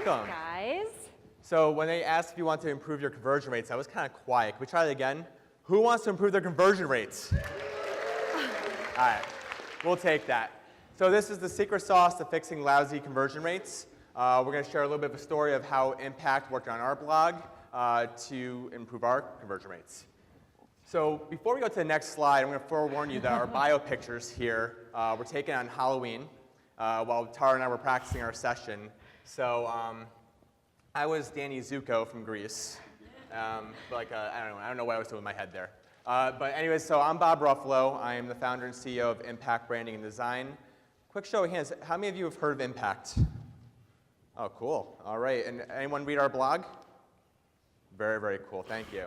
welcome. Guys. So when they asked if you want to improve your conversion rates, I was kind of quiet. Can we try that again? Who wants to improve their conversion rates? All right, we'll take that. So this is the secret sauce to fixing lousy conversion rates. We're going to share a little bit of a story of how Impact worked on our blog to improve our conversion rates. So before we go to the next slide, I'm going to forewarn you that our bio pictures here were taken on Halloween while Tara and I were practicing our session. So I was Danny Zuko from Greece. I don't know what I was doing with my head there. But anyways, so I'm Bob Ruffolo. I am the founder and CEO of Impact Branding and Design. Quick show of hands, how many of you have heard of Impact? Oh, cool. All right, and anyone read our blog? Very, very cool, thank you.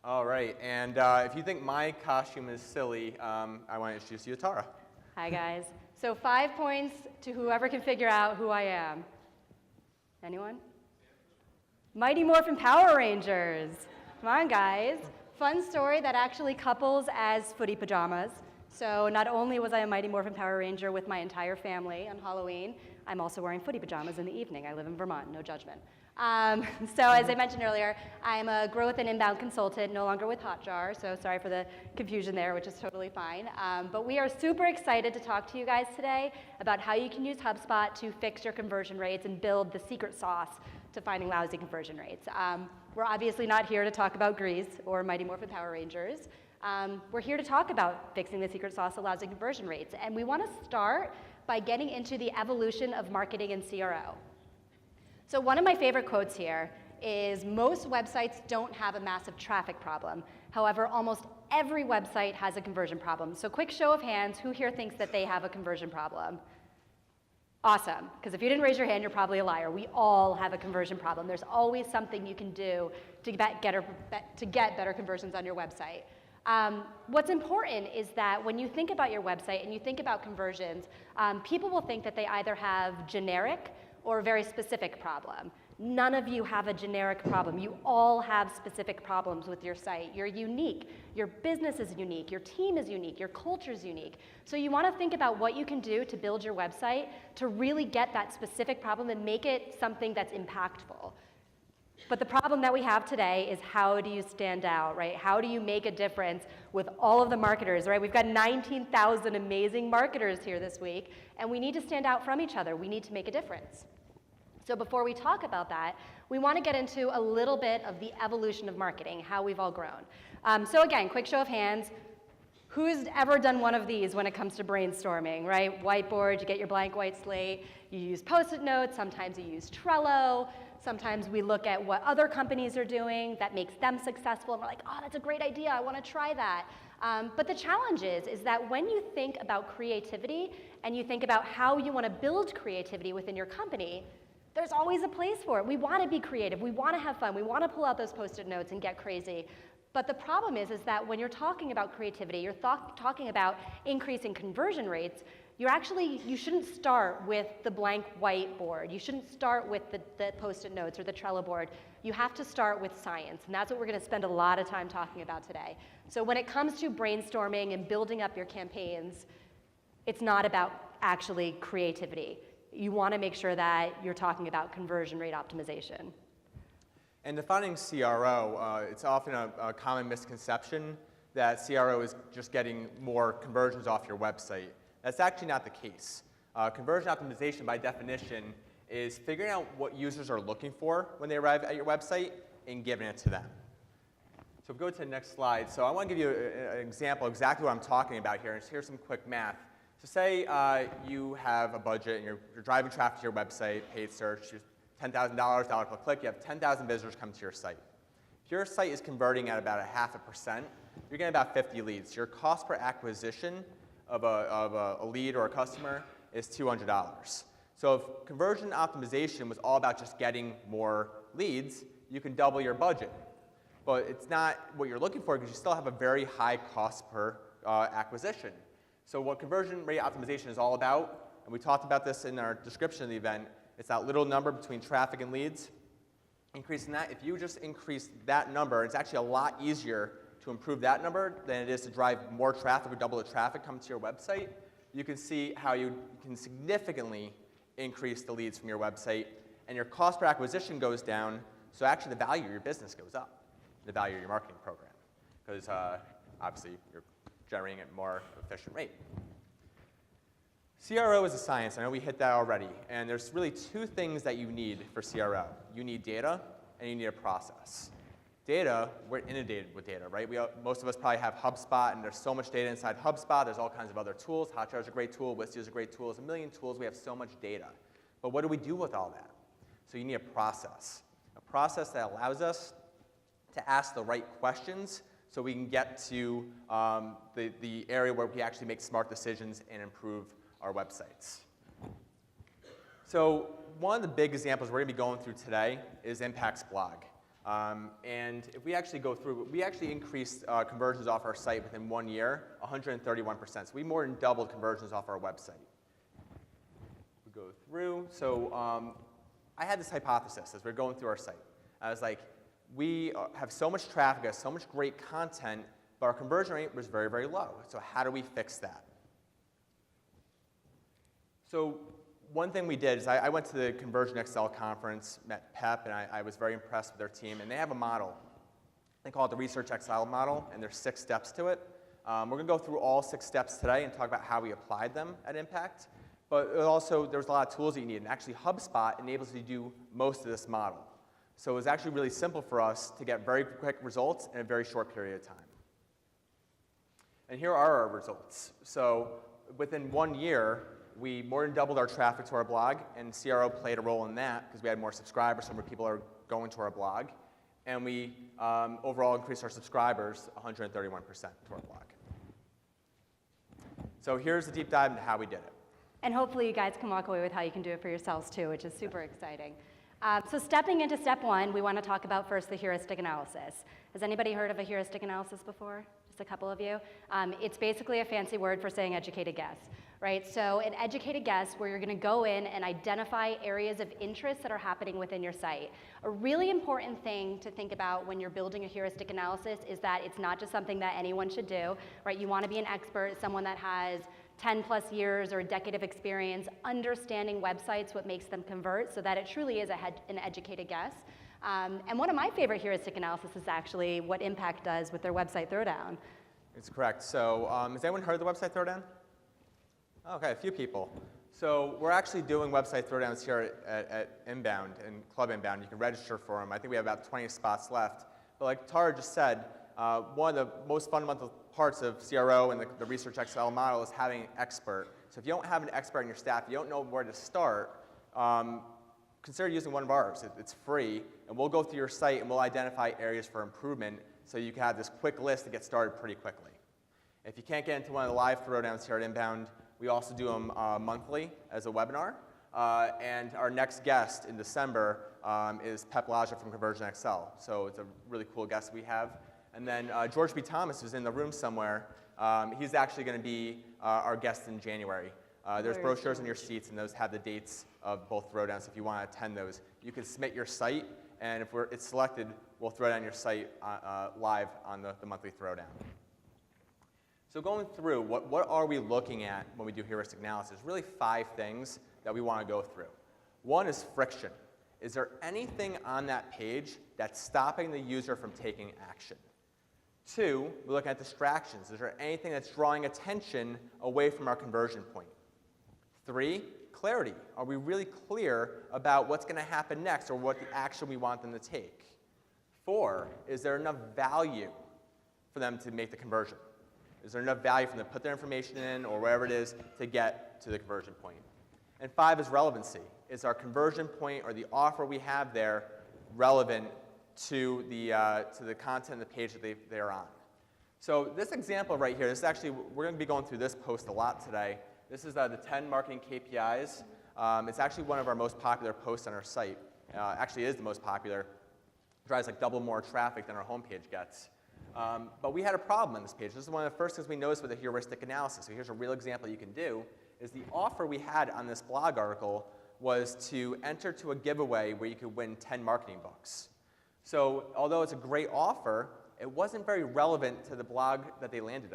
All right, and if you think my costume is silly, I want to introduce you to Tara. Hi, guys. So 5 points to whoever can figure out who I am. Anyone? Mighty Morphin Power Rangers. Come on, guys. Fun story that actually couples as footy pajamas. So not only was I a Mighty Morphin Power Ranger with my entire family on Halloween, I'm also wearing footy pajamas in the evening. I live in Vermont, no judgment. So as I mentioned earlier, I'm a growth and inbound consultant, no longer with Hotjar, so sorry for the confusion there, which is totally fine. But we are super excited to talk to you guys today about how you can use HubSpot to fix your conversion rates and build the secret sauce to finding lousy conversion rates. We're obviously not here to talk about Grease or Mighty Morphin Power Rangers. We're here to talk about fixing the secret sauce of lousy conversion rates. And we want to start by getting into the evolution of marketing and CRO. So one of my favorite quotes here is most websites don't have a massive traffic problem. However, almost every website has a conversion problem. So quick show of hands, who here thinks that they have a conversion problem? Awesome, because if you didn't raise your hand, you're probably a liar. We all have a conversion problem. There's always something you can do to get better conversions on your website. What's important is that when you think about your website and you think about conversions, people will think that they either have generic or a very specific problem. None of you have a generic problem. You all have specific problems with your site. You're unique. Your business is unique. Your team is unique. Your culture is unique. So you want to think about what you can do to build your website to really get that specific problem and make it something that's impactful. But the problem that we have today is how do you stand out, right? How do you make a difference with all of the marketers, right? We've got 19,000 amazing marketers here this week, and we need to stand out from each other. We need to make a difference. So before we talk about that, we want to get into a little bit of the evolution of marketing, how we've all grown. So again, quick show of hands. Who's ever done one of these when it comes to brainstorming, right? Whiteboard, you get your blank white slate, you use Post-it notes, sometimes you use Trello, sometimes we look at what other companies are doing that makes them successful, and we're like, oh, that's a great idea, I want to try that. But the challenge is that when you think about creativity and you think about how you want to build creativity within your company, there's always a place for it. We want to be creative, we want to have fun, we want to pull out those Post-it notes and get crazy. But the problem is that when you're talking about creativity, you're talking about increasing conversion rates, you shouldn't start with the blank whiteboard. You shouldn't start with the Post-it notes or the Trello board. You have to start with science, and that's what we're going to spend a lot of time talking about today. So when it comes to brainstorming and building up your campaigns, it's not about actually creativity. You want to make sure that you're talking about conversion rate optimization. And defining CRO, it's often a common misconception that CRO is just getting more conversions off your website. That's actually not the case. Conversion optimization, by definition, is figuring out what users are looking for when they arrive at your website and giving it to them. So go to the next slide. So I want to give you an example of exactly what I'm talking about here. And here's some quick math. So say you have a budget and you're driving traffic to your website, paid search, $10,000, dollar per click, you have 10,000 visitors come to your site. If your site is converting at about 0.5%, you're getting about 50 leads. Your cost per acquisition of a lead or a customer is $200. So if conversion optimization was all about just getting more leads, you can double your budget. But it's not what you're looking for because you still have a very high cost per acquisition. So what conversion rate optimization is all about, and we talked about this in our description of the event, it's that little number between traffic and leads. Increasing that, if you just increase that number, it's actually a lot easier to improve that number than it is to drive more traffic or double the traffic come to your website. You can see how you can significantly increase the leads from your website and your cost per acquisition goes down, so actually the value of your business goes up, the value of your marketing program, because obviously you're generating at a more efficient rate. CRO is a science. I know we hit that already. And there's really two things that you need for CRO. You need data, and you need a process. Data, we're inundated with data, right? Most of us probably have HubSpot, and there's so much data inside HubSpot. There's all kinds of other tools. Hotjar is a great tool. Wistia is a great tool. There's a million tools. We have so much data. But what do we do with all that? So you need a process that allows us to ask the right questions so we can get to the area where we actually make smart decisions and improve our websites. So one of the big examples we're going to be going through today is Impact's blog. And if we actually go through, we actually increased conversions off our site within 1 year, 131%. So we more than doubled conversions off our website. We go through. So I had this hypothesis as we're going through our site. I was like, we have so much traffic, have so much great content, but our conversion rate was very, very low. So how do we fix that? So one thing we did is I went to the Conversion Excel conference, met Pep, and I was very impressed with their team. And they have a model. They call it the Research Excel model, and there's 6 steps to it. We're going to go through all 6 steps today and talk about how we applied them at Impact. But also, there's a lot of tools that you need. And actually, HubSpot enables you to do most of this model. So it was actually really simple for us to get very quick results in a very short period of time. And here are our results. So within 1 year, we more than doubled our traffic to our blog, and CRO played a role in that because we had more subscribers, so more people are going to our blog. And we overall increased our subscribers 131% to our blog. So here's a deep dive into how we did it. And hopefully you guys can walk away with how you can do it for yourselves too, which is super exciting. So stepping into step 1, we want to talk about first the heuristic analysis. Has anybody heard of a heuristic analysis before? Just a couple of you? It's basically a fancy word for saying educated guess, right? So an educated guess where you're going to go in and identify areas of interest that are happening within your site. A really important thing to think about when you're building a heuristic analysis is that it's not just something that anyone should do, right? You want to be an expert, someone that has 10 plus years or a decade of experience understanding websites, what makes them convert, so that it truly is an educated guess. And one of my favorite heuristic analysis is actually what Impact does with their website throwdown. It's correct. So has anyone heard of the website throwdown? Okay, a few people. So we're actually doing website throwdowns here at Inbound and Club Inbound. You can register for them. I think we have about 20 spots left. But like Tara just said, one of the most fundamental parts of CRO and the Research Excel model is having an expert. So if you don't have an expert in your staff, you don't know where to start, consider using one of ours. It's free, and we'll go through your site and we'll identify areas for improvement so you can have this quick list to get started pretty quickly. If you can't get into one of the live throwdowns here at Inbound, we also do them monthly as a webinar. And our next guest in December is Pep Laja from Conversion Excel. So it's a really cool guest we have. And then George B. Thomas, who's in the room somewhere, he's actually going to be our guest in January. There's brochures in your seats, and those have the dates of both throwdowns. If you want to attend those, you can submit your site, and if it's selected, we'll throw it on your site live on the monthly throwdown. So going through, what are we looking at when we do heuristic analysis? Really 5 things that we want to go through. One is friction. Is there anything on that page that's stopping the user from taking action? 2, we look at distractions. Is there anything that's drawing attention away from our conversion point? 3, clarity. Are we really clear about what's going to happen next or what the action we want them to take? 4, is there enough value for them to make the conversion? Is there enough value for them to put their information in or wherever it is to get to the conversion point? And 5 is relevancy. Is our conversion point or the offer we have there relevant to the content of the page that they're on? So this example right here, this is actually, we're going to be going through this post a lot today. This is the 10 marketing KPIs. It's actually one of our most popular posts on our site. Actually, it is the most popular. It drives like double more traffic than our homepage gets. But we had a problem on this page. This is one of the first things we noticed with a heuristic analysis. So here's a real example you can do, is the offer we had on this blog article was to enter to a giveaway where you could win 10 marketing books. So although it's a great offer, it wasn't very relevant to the blog that they landed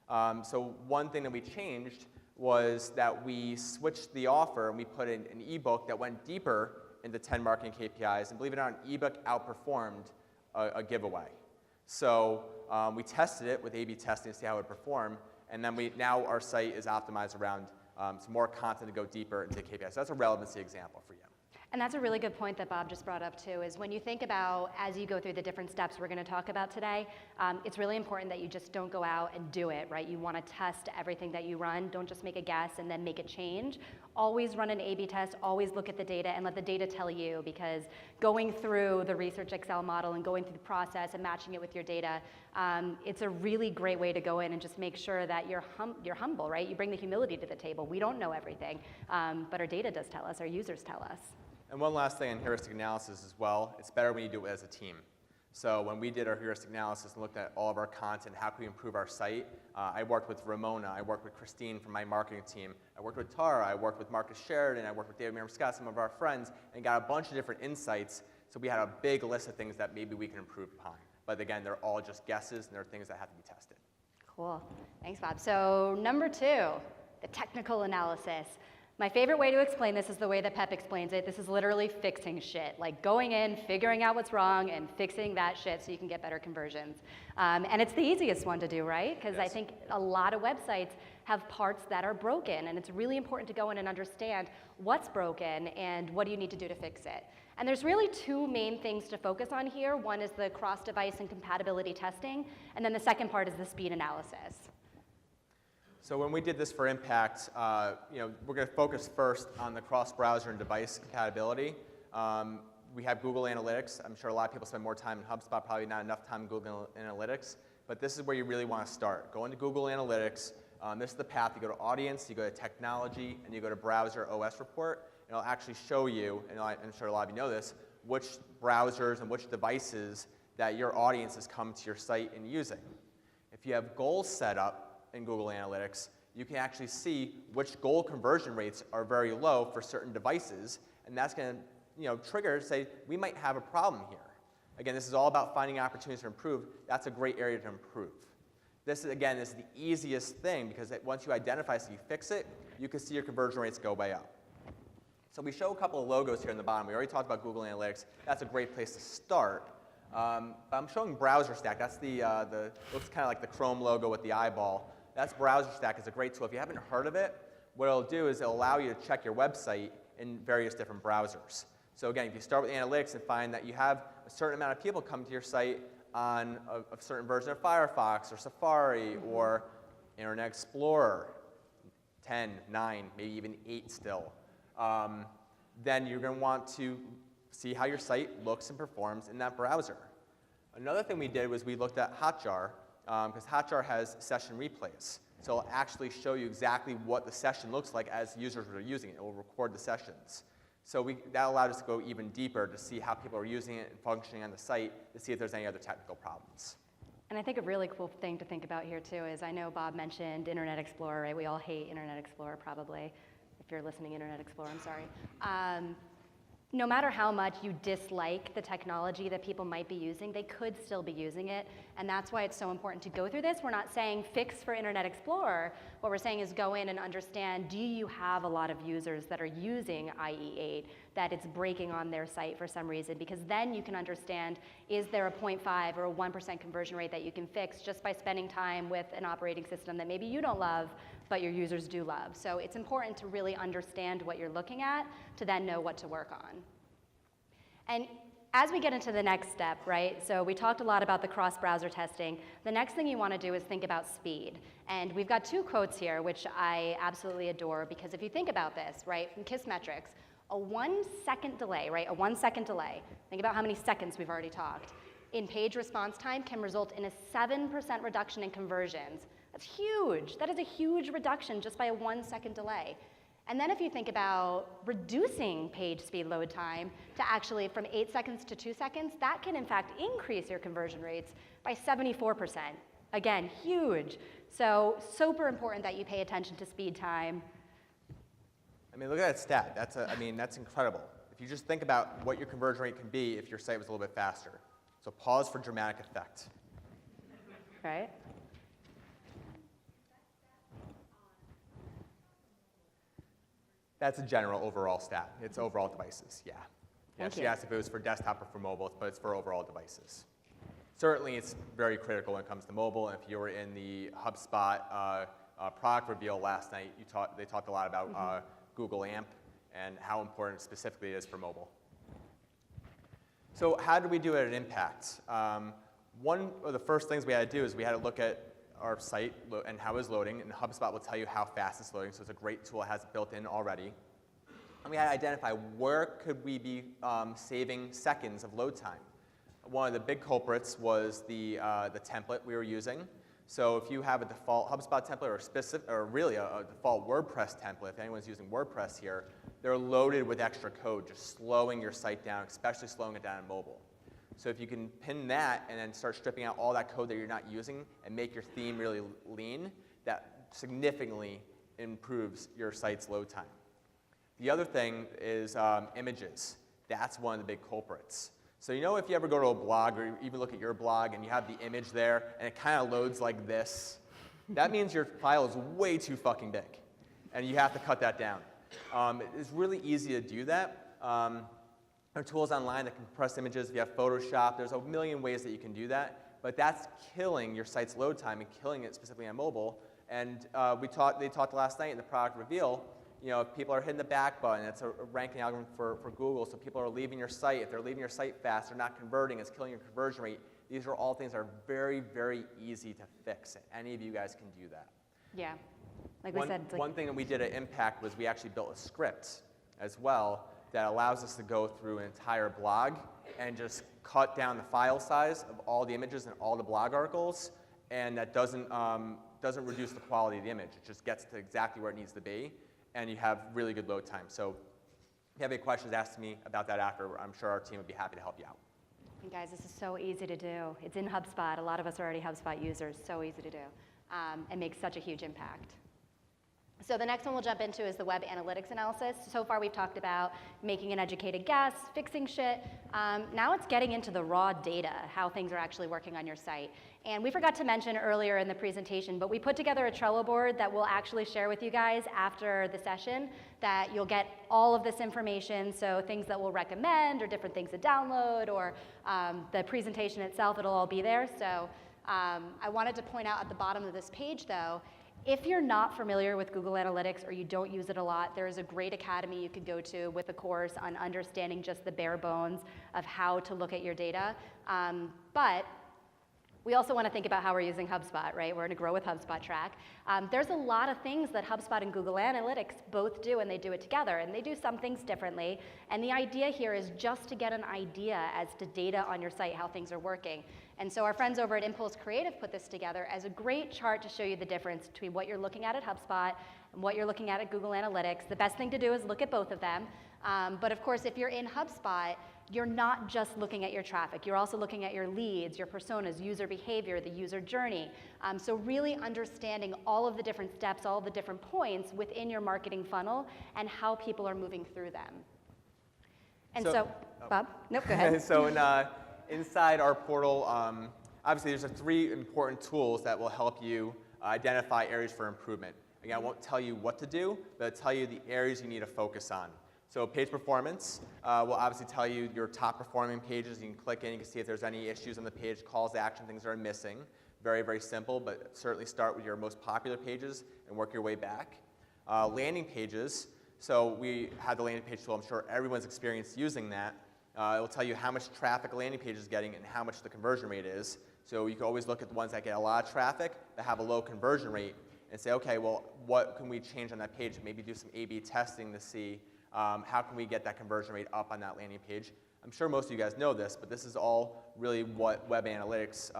on. So one thing that we changed was that we switched the offer and we put in an ebook that went deeper into 10 marketing KPIs, and believe it or not, an ebook outperformed a giveaway. So we tested it with A/B testing to see how it would perform, and then now our site is optimized around some more content to go deeper into KPIs. So that's a relevancy example for you. And that's a really good point that Bob just brought up too, is when you think about, as you go through the different steps we're gonna talk about today, it's really important that you just don't go out and do it, right? You wanna test everything that you run. Don't just make a guess and then make a change. Always run an A/B test, always look at the data and let the data tell you, because going through the research Excel model and going through the process and matching it with your data, it's a really great way to go in and just make sure that you're humble, right? You bring the humility to the table. We don't know everything, but our data does tell us, our users tell us. And one last thing on heuristic analysis as well, it's better when you do it as a team. So when we did our heuristic analysis and looked at all of our content, how can we improve our site, I worked with Ramona, I worked with Christine from my marketing team, I worked with Tara, I worked with Marcus Sheridan, I worked with David Merriam Scott, some of our friends, and got a bunch of different insights. So we had a big list of things that maybe we can improve upon. But again, they're all just guesses, and they're things that have to be tested. Cool. Thanks, Bob. So number 2, the technical analysis. My favorite way to explain this is the way that Pep explains it. This is literally fixing shit, like going in, figuring out what's wrong, and fixing that shit so you can get better conversions. And it's the easiest one to do, right? Because I think a lot of websites have parts that are broken, and it's really important to go in and understand what's broken and what do you need to do to fix it. And there's really 2 main things to focus on here. One is the cross-device and compatibility testing, and then the second part is the speed analysis. So when we did this for Impact, we're going to focus first on the cross-browser and device compatibility. We have Google Analytics. I'm sure a lot of people spend more time in HubSpot, probably not enough time in Google Analytics, but this is where you really want to start. Go into Google Analytics. This is the path. You go to Audience, you go to Technology, and you go to Browser OS Report. It'll actually show you, and I'm sure a lot of you know this, which browsers and which devices that your audience has come to your site and using. If you have goals set up in Google Analytics, you can actually see which goal conversion rates are very low for certain devices, and that's going to trigger, say, we might have a problem here. Again, this is all about finding opportunities to improve. That's a great area to improve. This is the easiest thing, because once you identify, so you fix it, you can see your conversion rates go way up. So we show a couple of logos here in the bottom. We already talked about Google Analytics. That's a great place to start. But I'm showing Browser Stack. That's looks kind of like the Chrome logo with the eyeball. That's Browser Stack. It's a great tool. If you haven't heard of it, what it'll do is it'll allow you to check your website in various different browsers. So again, if you start with analytics and find that you have a certain amount of people come to your site on a certain version of Firefox or Safari or Internet Explorer, 10, 9, maybe even 8 still, then you're going to want to see how your site looks and performs in that browser. Another thing we did was we looked at Hotjar, because Hotjar has session replays. So it'll actually show you exactly what the session looks like as users are using it. It will record the sessions. So that allowed us to go even deeper to see how people are using it and functioning on the site to see if there's any other technical problems. And I think a really cool thing to think about here too is, I know Bob mentioned Internet Explorer, right? We all hate Internet Explorer probably. If you're listening, Internet Explorer, I'm sorry. No matter how much you dislike the technology that people might be using, they could still be using it, and that's why it's so important to go through this. We're not saying fix for Internet Explorer. What we're saying is go in and understand, do you have a lot of users that are using IE8 that it's breaking on their site for some reason? Because then you can understand, is there a 0.5 or a 1% conversion rate that you can fix just by spending time with an operating system that maybe you don't love, but your users do love. So it's important to really understand what you're looking at to then know what to work on. And as we get into the next step, right, so we talked a lot about the cross-browser testing. The next thing you want to do is think about speed. And we've got 2 quotes here, which I absolutely adore, because if you think about this, right, from KISSmetrics, a 1-second delay, right, a 1-second delay, think about how many seconds we've already talked, in page response time can result in a 7% reduction in conversions. That's huge. That is a huge reduction just by a 1-second delay. And then if you think about reducing page speed load time to actually from 8 seconds to 2 seconds, that can in fact increase your conversion rates by 74%. Again, huge. So super important that you pay attention to speed time. I mean, look at that stat. That's incredible. If you just think about what your conversion rate can be if your site was a little bit faster. So pause for dramatic effect. Right? That's a general overall stat. It's overall devices, yeah. Yeah, Thank she you. asked if it was for desktop or for mobile, but it's for overall devices. Certainly, it's very critical when it comes to mobile. And if you were in the HubSpot product reveal last night, they talked a lot about Google AMP and how important specifically it is for mobile. So how did we do it at Impact? One of the first things we had to do is we had to look at our site and how it's loading, and HubSpot will tell you how fast it's loading, so it's a great tool, it has it built in already. And we had to identify where could we be saving seconds of load time. One of the big culprits was the template we were using. So if you have a default HubSpot template or really a default WordPress template, if anyone's using WordPress here, they're loaded with extra code, just slowing your site down, especially slowing it down on mobile. So if you can pin that and then start stripping out all that code that you're not using and make your theme really lean, that significantly improves your site's load time. The other thing is images. That's one of the big culprits. So you know if you ever go to a blog or even look at your blog and you have the image there and it kind of loads like this, that means your file is way too fucking big and you have to cut that down. It's really easy to do that. There are tools online that can compress images. If you have Photoshop, there's a million ways that you can do that. But that's killing your site's load time and killing it specifically on mobile. And they talked last night in the product reveal, you know, if people are hitting the back button, it's a ranking algorithm for Google, so people are leaving your site. If they're leaving your site fast, they're not converting, it's killing your conversion rate. These are all things that are very, very easy to fix. Any of you guys can do that. Yeah, like we said. One thing that we did at Impact was we actually built a script as well that allows us to go through an entire blog and just cut down the file size of all the images and all the blog articles, and that doesn't reduce the quality of the image. It just gets to exactly where it needs to be, and you have really good load time. So if you have any questions, ask me about that after. I'm sure our team would be happy to help you out. And guys, this is so easy to do. It's in HubSpot. A lot of us are already HubSpot users. So easy to do and makes such a huge impact. So the next one we'll jump into is the web analytics analysis. So far we've talked about making an educated guess, fixing shit. Now it's getting into the raw data, how things are actually working on your site. And we forgot to mention earlier in the presentation, but we put together a Trello board that we'll actually share with you guys after the session, that you'll get all of this information, so things that we'll recommend or different things to download or the presentation itself, it'll all be there. So I wanted to point out at the bottom of this page though, if you're not familiar with Google Analytics or you don't use it a lot, there is a great academy you could go to with a course on understanding just the bare bones of how to look at your data. But we also want to think about how we're using HubSpot, right? We're in a Grow with HubSpot track. There's a lot of things that HubSpot and Google Analytics both do, and they do it together, and they do some things differently. And the idea here is just to get an idea as to data on your site, how things are working. And so our friends over at Impulse Creative put this together as a great chart to show you the difference between what you're looking at HubSpot and what you're looking at Google Analytics. The best thing to do is look at both of them. But of course, if you're in HubSpot, you're not just looking at your traffic. You're also looking at your leads, your personas, user behavior, the user journey. So really understanding all of the different steps, all of the different points within your marketing funnel and how people are moving through them. And so Bob? Nope, go ahead. So inside our portal, obviously there's 3 important tools that will help you identify areas for improvement. Again, I won't tell you what to do, but I'll tell you the areas you need to focus on. So page performance will obviously tell you your top performing pages. You can click in, you can see if there's any issues on the page, calls to action, things that are missing. Very, very simple, but certainly start with your most popular pages and work your way back. Landing pages, so we had the landing page tool. I'm sure everyone's experienced using that. It will tell you how much traffic a landing page is getting and how much the conversion rate is. So you can always look at the ones that get a lot of traffic, that have a low conversion rate, and say, okay, well, what can we change on that page? Maybe do some A/B testing to see how can we get that conversion rate up on that landing page. I'm sure most of you guys know this, but this is all really what web analytics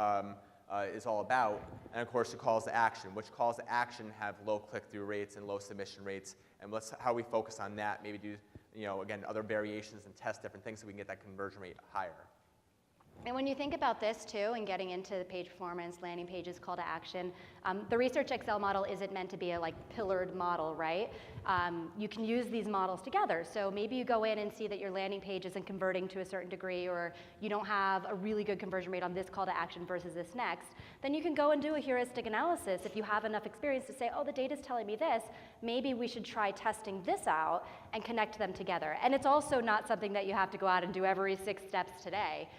is all about. And of course, the calls to action, which calls to action have low click-through rates and low submission rates, and how we focus on that, maybe do, again, other variations and test different things so we can get that conversion rate higher. And when you think about this too, and getting into the page performance, landing pages, call to action, the Research Excel model isn't meant to be a pillared model, right? You can use these models together. So maybe you go in and see that your landing page isn't converting to a certain degree, or you don't have a really good conversion rate on this call to action versus this next. Then you can go and do a heuristic analysis if you have enough experience to say, oh, the data's telling me this, maybe we should try testing this out and connect them together. And it's also not something that you have to go out and do every 6 steps today.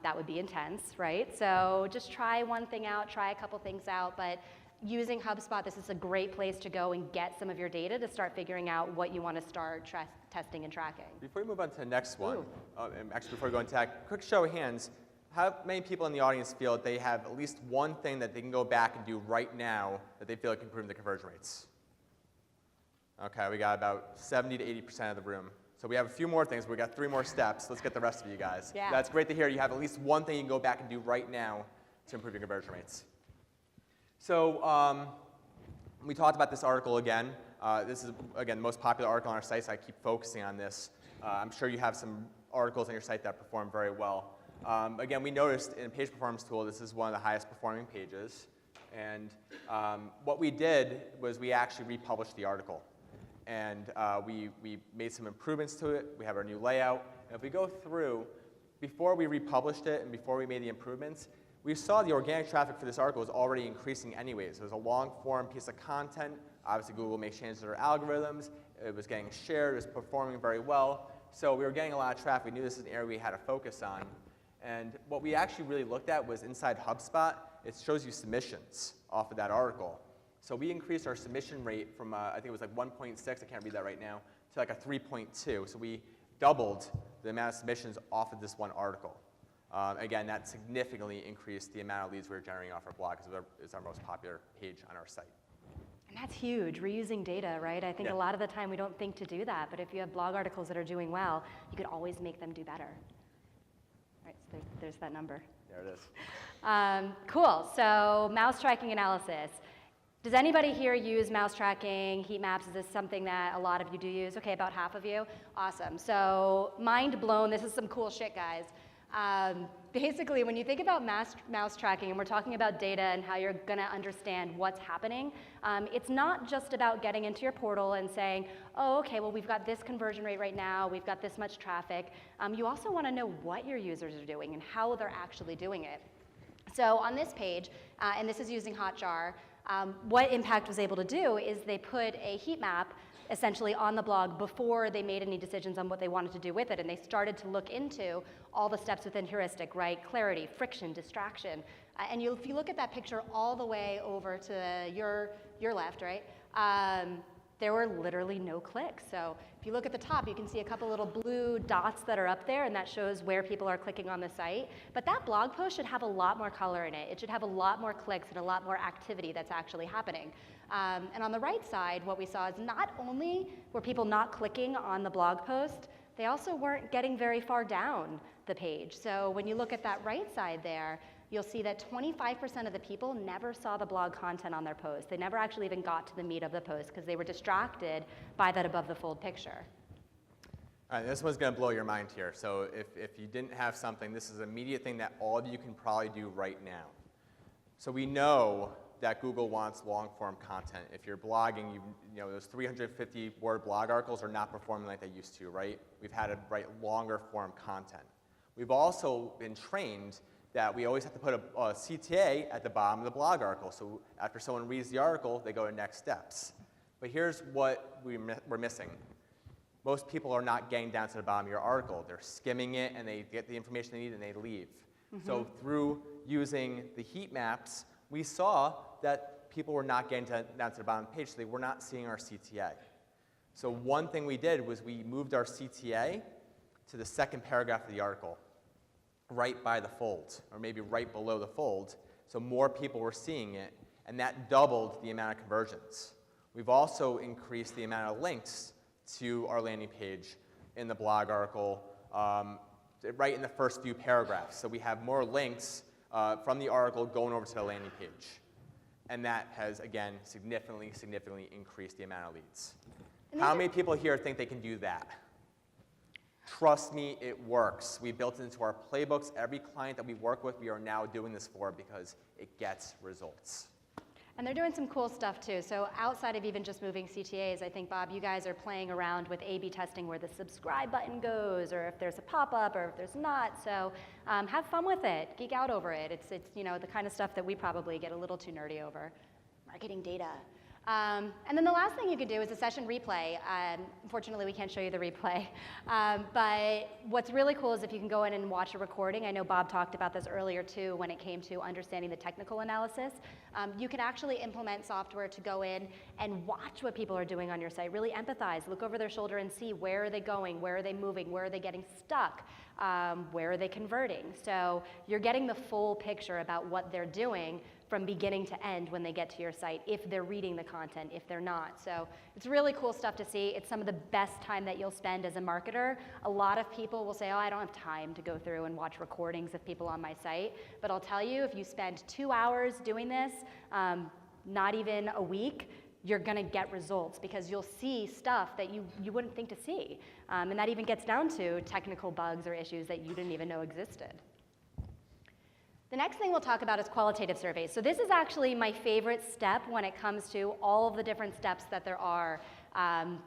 That would be intense, right? So just try one thing out, try a couple things out, but using HubSpot, this is a great place to go and get some of your data to start figuring out what you want to start testing and tracking. Before we move on to the next one, and actually before we go into that, quick show of hands, how many people in the audience feel that they have at least one thing that they can go back and do right now that they feel like can improve the conversion rates? Okay, we got about 70 to 80% of the room. So we have a few more things. We got 3 more steps. Let's get the rest of you guys. Yeah. That's great to hear. You have at least one thing you can go back and do right now to improve your conversion rates. So we talked about this article again. This is, again, the most popular article on our site, so I keep focusing on this. I'm sure you have some articles on your site that perform very well. Again, we noticed in Page Performance Tool, this is one of the highest performing pages. And what we did was we actually republished the article. And we made some improvements to it. We have our new layout. And if we go through, before we republished it and before we made the improvements, we saw the organic traffic for this article was already increasing anyways. It was a long-form piece of content. Obviously, Google makes changes to their algorithms. It was getting shared. It was performing very well. So we were getting a lot of traffic. We knew this is an area we had to focus on. And what we actually really looked at was inside HubSpot, it shows you submissions off of that article. So we increased our submission rate from, I think it was like 1.6, I can't read that right now, to like a 3.2. So we doubled the amount of submissions off of this one article. Again, that significantly increased the amount of leads we were generating off our blog, because it's our most popular page on our site. And that's huge, reusing data, right? I think a lot of the time we don't think to do that, but if you have blog articles that are doing well, you could always make them do better. Right, so there's that number. There it is. Cool, so mouse tracking analysis. Does anybody here use mouse tracking, heat maps? Is this something that a lot of you do use? Okay, about half of you. Awesome. So mind blown. This is some cool shit, guys. Basically, when you think about mouse tracking, and we're talking about data and how you're going to understand what's happening, it's not just about getting into your portal and saying, oh, okay, well, we've got this conversion rate right now. We've got this much traffic. You also want to know what your users are doing and how they're actually doing it. So on this page, and this is using Hotjar, what Impact was able to do is they put a heat map essentially on the blog before they made any decisions on what they wanted to do with it, and they started to look into all the steps within heuristic, right? Clarity, friction, distraction. And if you look at that picture all the way over to your left, right? There were literally no clicks. So if you look at the top, you can see a couple little blue dots that are up there, and that shows where people are clicking on the site. But that blog post should have a lot more color in it. It should have a lot more clicks and a lot more activity that's actually happening. And on the right side, what we saw is not only were people not clicking on the blog post, they also weren't getting very far down the page. So when you look at that right side there, you'll see that 25% of the people never saw the blog content on their post. They never actually even got to the meat of the post because they were distracted by that above the fold picture. All right, this one's going to blow your mind here. So if you didn't have something, this is an immediate thing that all of you can probably do right now. So we know that Google wants long-form content. If you're blogging, you know those 350-word blog articles are not performing like they used to, right? We've had to write longer-form content. We've also been trained that we always have to put a CTA at the bottom of the blog article. So after someone reads the article, they go to next steps. But here's what we're missing. Most people are not getting down to the bottom of your article. They're skimming it, and they get the information they need, and they leave. Mm-hmm. So through using the heat maps, we saw that people were not getting down to the bottom of the page, so they were not seeing our CTA. So one thing we did was we moved our CTA to the second paragraph of the article, right by the fold, or maybe right below the fold, so more people were seeing it, and that doubled the amount of conversions. We've also increased the amount of links to our landing page in the blog article, right in the first few paragraphs. So we have more links from the article going over to the landing page. And that has, again, significantly increased the amount of leads. How many people here think they can do that? Trust me, it works. We built it into our playbooks. Every client that we work with, we are now doing this for because it gets results. And they're doing some cool stuff too. So outside of even just moving CTAs, I think, Bob, you guys are playing around with A/B testing where the subscribe button goes, or if there's a pop-up, or if there's not. So have fun with it. Geek out over it. It's the kind of stuff that we probably get a little too nerdy over. Marketing data. And then the last thing you can do is a session replay. Unfortunately, we can't show you the replay. But what's really cool is if you can go in and watch a recording. I know Bob talked about this earlier too when it came to understanding the technical analysis. You can actually implement software to go in and watch what people are doing on your site. Really empathize, look over their shoulder and see where are they going, where are they moving, where are they getting stuck, where are they converting. So you're getting the full picture about what they're doing from beginning to end when they get to your site, if they're reading the content, if they're not. So it's really cool stuff to see. It's some of the best time that you'll spend as a marketer. A lot of people will say, oh, I don't have time to go through and watch recordings of people on my site. But I'll tell you, if you spend 2 hours doing this, not even a week, you're gonna get results because you'll see stuff that you wouldn't think to see. And that even gets down to technical bugs or issues that you didn't even know existed. The next thing we'll talk about is qualitative surveys. So this is actually my favorite step when it comes to all of the different steps that there are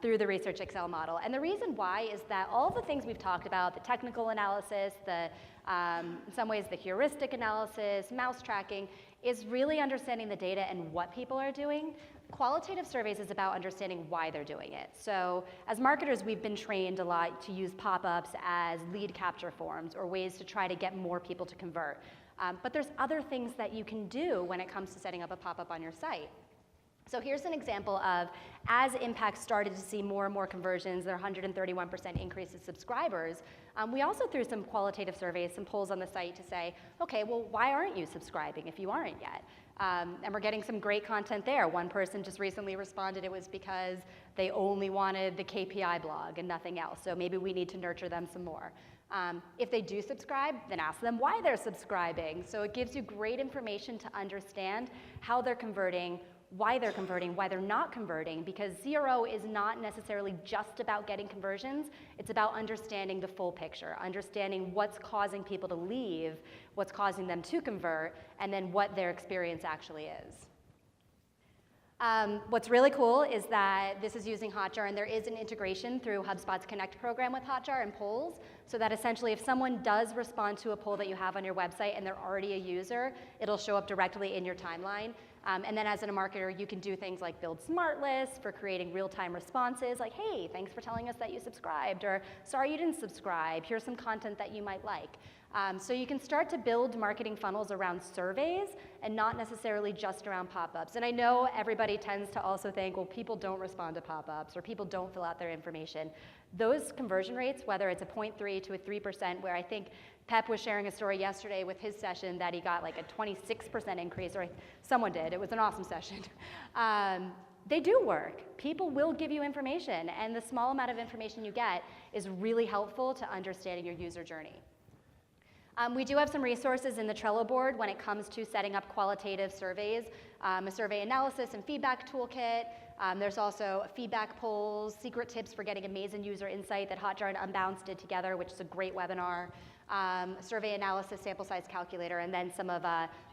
through the Research Excel model. And the reason why is that all the things we've talked about, the technical analysis, in some ways the heuristic analysis, mouse tracking, is really understanding the data and what people are doing. Qualitative surveys is about understanding why they're doing it. So as marketers, we've been trained a lot to use pop-ups as lead capture forms or ways to try to get more people to convert. But there's other things that you can do when it comes to setting up a pop-up on your site. So here's an example of, as Impact started to see more and more conversions, their 131% increase in subscribers, we also threw some qualitative surveys, some polls on the site to say, okay, well, why aren't you subscribing if you aren't yet? And we're getting some great content there. One person just recently responded it was because they only wanted the KPI blog and nothing else. So maybe we need to nurture them some more. If they do subscribe, then ask them why they're subscribing. So it gives you great information to understand how they're converting, why they're not converting, because CRO is not necessarily just about getting conversions. It's about understanding the full picture, understanding what's causing people to leave, what's causing them to convert, and then what their experience actually is. What's really cool is that this is using Hotjar, and there is an integration through HubSpot's Connect program with Hotjar and polls, so that essentially if someone does respond to a poll that you have on your website and they're already a user, it'll show up directly in your timeline. And then as a marketer, you can do things like build smart lists for creating real-time responses, like, hey, thanks for telling us that you subscribed, or sorry you didn't subscribe, here's some content that you might like. So you can start to build marketing funnels around surveys and not necessarily just around pop-ups. And I know everybody tends to also think, well, people don't respond to pop-ups or people don't fill out their information. Those conversion rates, whether it's a 0.3 to a 3%, where I think Pep was sharing a story yesterday with his session that he got like a 26% increase, or someone did, it was an awesome session. They do work. People will give you information, and the small amount of information you get is really helpful to understanding your user journey. We do have some resources in the Trello board when it comes to setting up qualitative surveys, a survey analysis and feedback toolkit. There's also feedback polls, secret tips for getting amazing user insight that Hotjar and Unbounce did together, which is a great webinar, survey analysis, sample size calculator, and then some of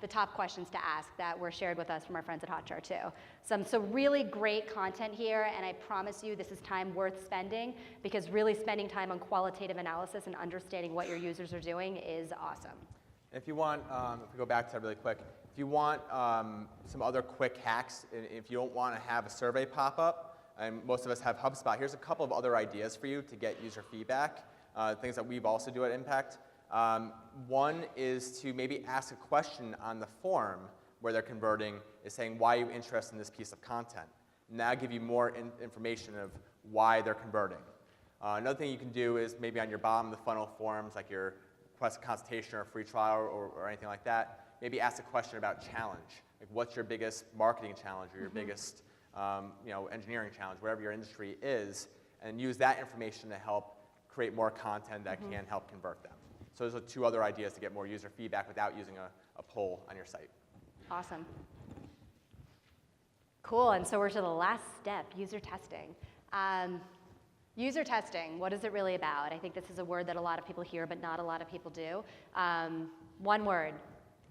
the top questions to ask that were shared with us from our friends at Hotjar too. Some really great content here, and I promise you this is time worth spending, because really spending time on qualitative analysis and understanding what your users are doing is awesome. If you want, if we go back to that really quick, if you want some other quick hacks, if you don't want to have a survey pop up, and most of us have HubSpot, here's a couple of other ideas for you to get user feedback, things that we've also do at Impact. One is to maybe ask a question on the form where they're converting, is saying, why are you interested in this piece of content? And that'll give you more information of why they're converting. Another thing you can do is maybe on your bottom of the funnel forms, like your request a consultation or a free trial or anything like that, maybe ask a question about challenge. Like, what's your biggest marketing challenge or your biggest engineering challenge, wherever your industry is, and use that information to help create more content that can help convert them. So those are two other ideas to get more user feedback without using a poll on your site. Awesome. Cool, and so we're to the last step, user testing. User testing, what is it really about? I think this is a word that a lot of people hear, but not a lot of people do. One word,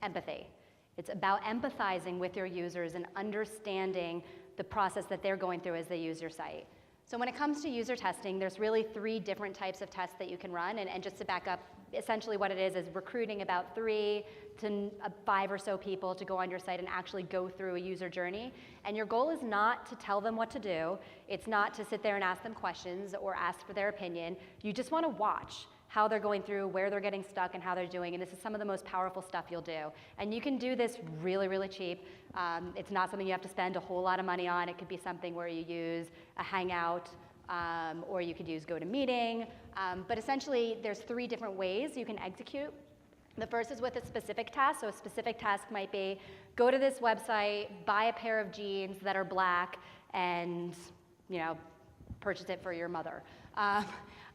empathy. It's about empathizing with your users and understanding the process that they're going through as they use your site. So when it comes to user testing, there's really 3 different types of tests that you can run. And just to back up, essentially what it is recruiting about 3 to 5 or so people to go on your site and actually go through a user journey. And your goal is not to tell them what to do. It's not to sit there and ask them questions or ask for their opinion. You just want to watch how they're going through, where they're getting stuck, and how they're doing. And this is some of the most powerful stuff you'll do. And you can do this really, really cheap. It's not something you have to spend a whole lot of money on. It could be something where you use a Hangout, or you could use GoToMeeting. But essentially, there's 3 different ways you can execute. The first is with a specific task. So a specific task might be, go to this website, buy a pair of jeans that are black, and purchase it for your mother.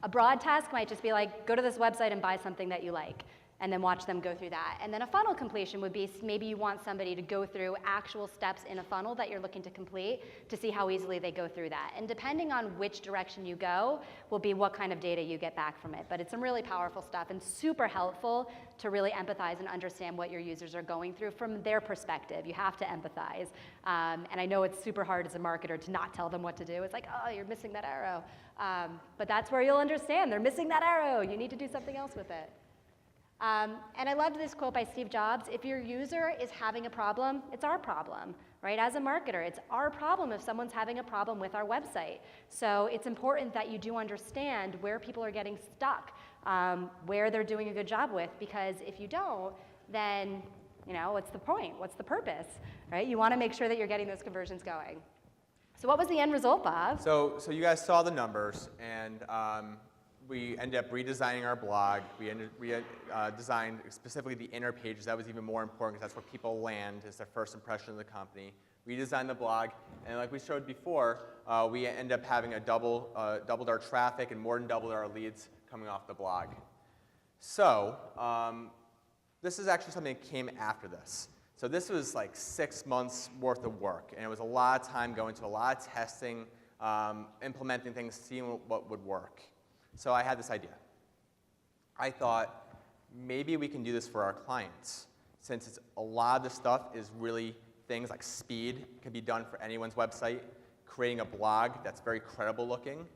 A broad task might just be like, go to this website and buy something that you like, and then watch them go through that. And then a funnel completion would be, maybe you want somebody to go through actual steps in a funnel that you're looking to complete to see how easily they go through that. And depending on which direction you go will be what kind of data you get back from it. But it's some really powerful stuff and super helpful to really empathize and understand what your users are going through from their perspective. You have to empathize. And I know it's super hard as a marketer to not tell them what to do. It's like, oh, you're missing that arrow. But that's where you'll understand. They're missing that arrow. You need to do something else with it. And I loved this quote by Steve Jobs: if your user is having a problem, it's our problem, right? As a marketer, it's our problem if someone's having a problem with our website. So it's important that you do understand where people are getting stuck, where they're doing a good job with, because if you don't, then, what's the point? What's the purpose, right? You want to make sure that you're getting those conversions going. So what was the end result, Bob? So you guys saw the numbers, and we ended up redesigning our blog. We designed specifically the inner pages. That was even more important because that's where people land, is their first impression of the company. Redesigned the blog, and like we showed before, we ended up having doubled our traffic and more than doubled our leads coming off the blog. So this is actually something that came after this. So this was like 6 months worth of work, and it was a lot of time going to a lot of testing, implementing things, seeing what would work. So I had this idea. I thought, maybe we can do this for our clients. Since a lot of the stuff is really things like speed, can be done for anyone's website, creating a blog that's very credible looking,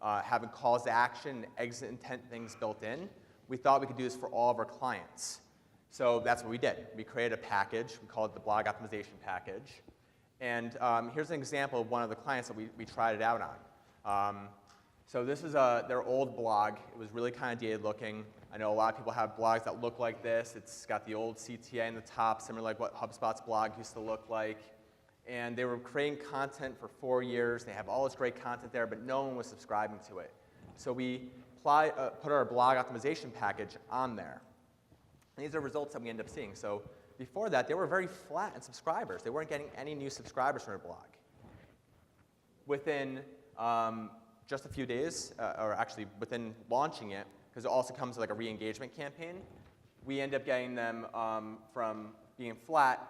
having calls to action, exit intent things built in, we thought we could do this for all of our clients. So that's what we did. We created a package. We called it the Blog Optimization Package. And here's an example of one of the clients that we tried it out on. So this is their old blog. It was really kind of dated looking. I know a lot of people have blogs that look like this. It's got the old CTA in the top, similar like what HubSpot's blog used to look like. And they were creating content for 4 years. They have all this great content there, but no one was subscribing to it. So we put our blog optimization package on there. And these are results that we end up seeing. So before that, they were very flat in subscribers. They weren't getting any new subscribers from their blog. Within just a few days, or actually within launching it, because it also comes with like a re-engagement campaign, we end up getting them from being flat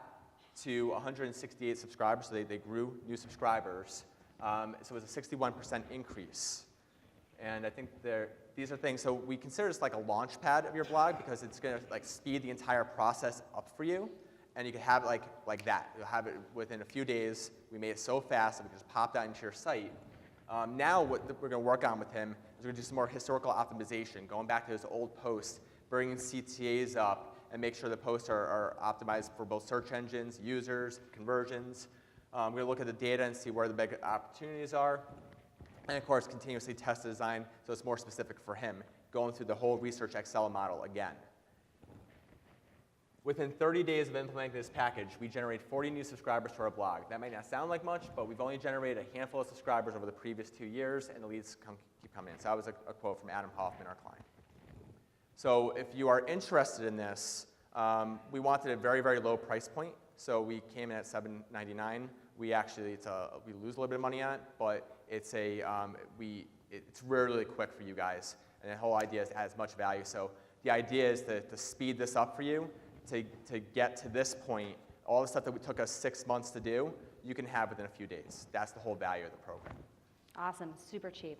to 168 subscribers, so they grew new subscribers. So it was a 61% increase. And I think these are things, so we consider this like a launch pad of your blog because it's going to like speed the entire process up for you. And you can have it like that. You'll have it within a few days. We made it so fast that we can just pop that into your site. Now what we're going to work on with him is we're going to do some more historical optimization, going back to his old posts, bringing CTAs up, and make sure the posts are optimized for both search engines, users, conversions. We're going to look at the data and see where the big opportunities are. And of course, continuously test the design so it's more specific for him, going through the whole Research Excel model again. Within 30 days of implementing this package, we generated 40 new subscribers to our blog. That might not sound like much, but we've only generated a handful of subscribers over the previous 2 years, and the leads keep coming in. So that was a quote from Adam Hoffman, our client. So if you are interested in this, we wanted a very, very low price point. So we came in at $7.99. We actually, we lose a little bit of money on it, but it's really quick for you guys. And the whole idea is to add as much value. So the idea is to speed this up for you, to get to this point. All the stuff that took us 6 months to do, you can have within a few days. That's the whole value of the program. Awesome, super cheap.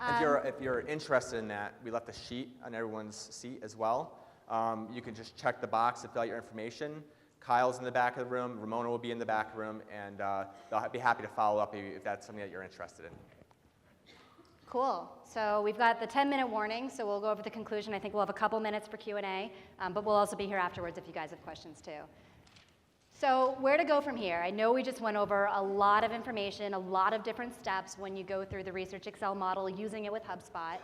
If you're interested in that, we left a sheet on everyone's seat as well. You can just check the box to fill out your information. Kyle's in the back of the room, Ramona will be in the back of the room, and they'll be happy to follow up if that's something that you're interested in. Cool. So we've got the 10-minute warning, so we'll go over the conclusion. I think we'll have a couple minutes for Q&A, but we'll also be here afterwards if you guys have questions too. So where to go from here? I know we just went over a lot of information, a lot of different steps when you go through the Research Excel model, using it with HubSpot.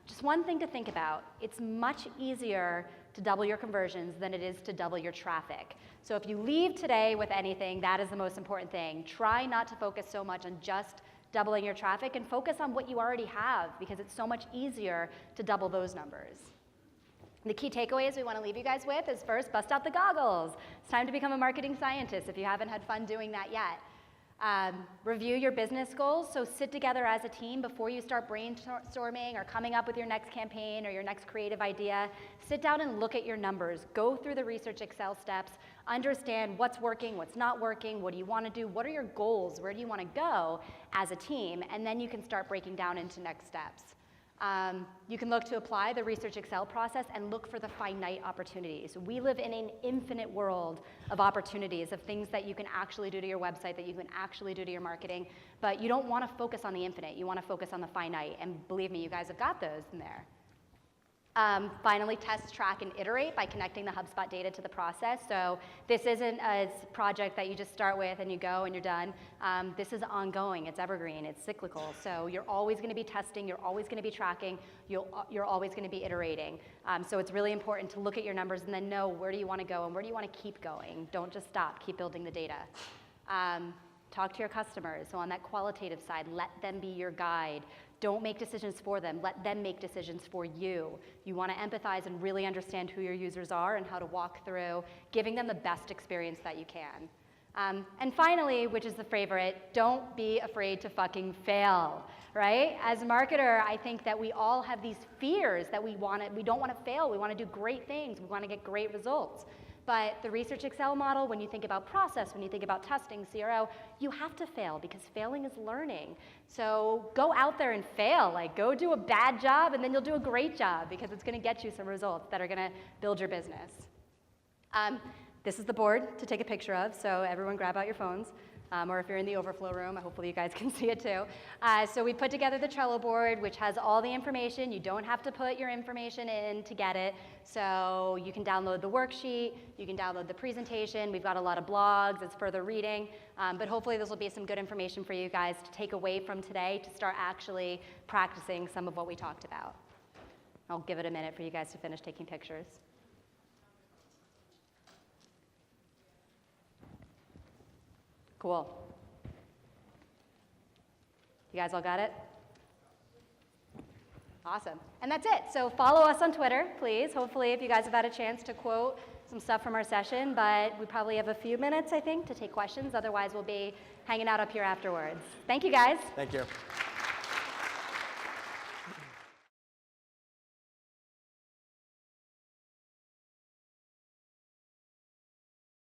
Just one thing to think about. It's much easier to double your conversions than it is to double your traffic. So if you leave today with anything, that is the most important thing. Try not to focus so much on just doubling your traffic and focus on what you already have, because it's so much easier to double those numbers. The key takeaways we want to leave you guys with is, first, bust out the goggles. It's time to become a marketing scientist if you haven't had fun doing that yet. Review your business goals, so sit together as a team before you start brainstorming or coming up with your next campaign or your next creative idea. Sit down and look at your numbers. Go through the Research Excel steps. Understand what's working, what's not working, what do you want to do, what are your goals, where do you want to go as a team, and then you can start breaking down into next steps. You can look to apply the Research Excel process and look for the finite opportunities. We live in an infinite world of opportunities, of things that you can actually do to your website, that you can actually do to your marketing, but you don't want to focus on the infinite. You want to focus on the finite, and believe me, you guys have got those in there. Finally, test, track, and iterate by connecting the HubSpot data to the process. So this isn't a project that you just start with and you go and you're done. This is ongoing, it's evergreen, it's cyclical. So you're always going to be testing, you're always going to be tracking, you're always going to be iterating. So it's really important to look at your numbers and then know where do you want to go and where do you want to keep going. Don't just stop, keep building the data. Talk to your customers. So on that qualitative side, let them be your guide. Don't make decisions for them. Let them make decisions for you. You want to empathize and really understand who your users are and how to walk through giving them the best experience that you can. And finally, which is the favorite, don't be afraid to fucking fail, right? As a marketer, I think that we all have these fears that we don't want to fail. We want to do great things. We want to get great results. But the Research Excel model, when you think about process, when you think about testing, CRO, you have to fail because failing is learning. So go out there and fail. Like, go do a bad job and then you'll do a great job because it's going to get you some results that are going to build your business. This is the board to take a picture of, so everyone grab out your phones. Or if you're in the overflow room, hopefully you guys can see it too. So we put together the Trello board, which has all the information. You don't have to put your information in to get it. So you can download the worksheet, you can download the presentation. We've got a lot of blogs, it's further reading. But hopefully this will be some good information for you guys to take away from today to start actually practicing some of what we talked about. I'll give it a minute for you guys to finish taking pictures. Cool. You guys all got it? Awesome. And that's it. So follow us on Twitter, please. Hopefully, if you guys have had a chance to quote some stuff from our session, but we probably have a few minutes, I think, to take questions. Otherwise, we'll be hanging out up here afterwards. Thank you, guys. Thank you.